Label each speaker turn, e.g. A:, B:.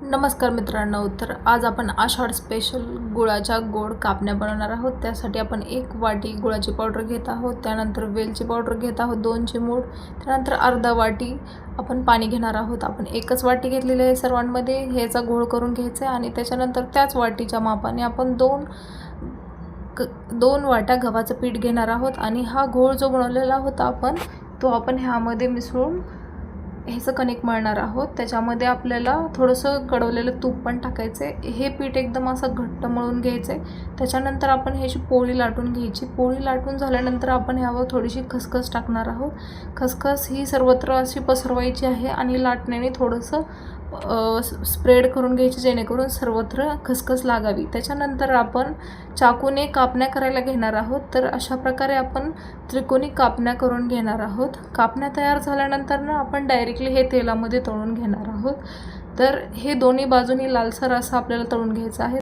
A: नमस्कार मित्रांनो, तर आज आपण आषाढ स्पेशल गुळाच्या गोड कापण्या बनवणार आहोत। त्यासाठी आपण 1 वाटी गुळाची पावडर घेत आहोत, त्यानंतर वेलची पावडर घेत आहोत 2 चिमूट, त्यानंतर अर्धा वाटी आपण पाणी घेणार आहोत। आपण एकच वाटी घेतलेली आहे सर्वांमध्ये, ह्याचा घोळ करून घ्यायचा आणि त्याच्यानंतर त्याच वाटीच्या मापाने आपण 2 वाट्या गव्हाचं पीठ घेणार आहोत आणि हा घोळ जो बनवलेला होता आपण ह्यामध्ये मिसळून ह्याचं कणिक मळणार आहोत। त्याच्यामध्ये आपल्याला थोडंसं कडवलेलं तूप पण टाकायचे। हे पीठ एकदम असं घट्ट मळून घ्यायचे। त्याच्यानंतर आपण ह्याची पोळी लाटून घ्यायची। पोळी लाटून झाल्यानंतर आपण ह्यावर थोडीशी खसखस टाकणार आहोत। खसखस ही सर्वत्र अशी पसरवायची आहे आणि लाटण्याने थोडंसं स्प्रेड करून घ्यायची, जेणेकरून सर्वत्र खसखस लागावी। त्याच्यानंतर आपण चाकूने कापण्या करायला घेणार आहोत। तर अशा प्रकारे आपण त्रिकोणी कापण्या करून घेणार आहोत। कापण्या तयार झाल्यानंतर ना आपण डायरेक्टली हे तेलामध्ये तळून घेणार आहोत। तर हे दोन्ही बाजूनी लालसर असं आपल्याला तळून घ्यायचं आहे।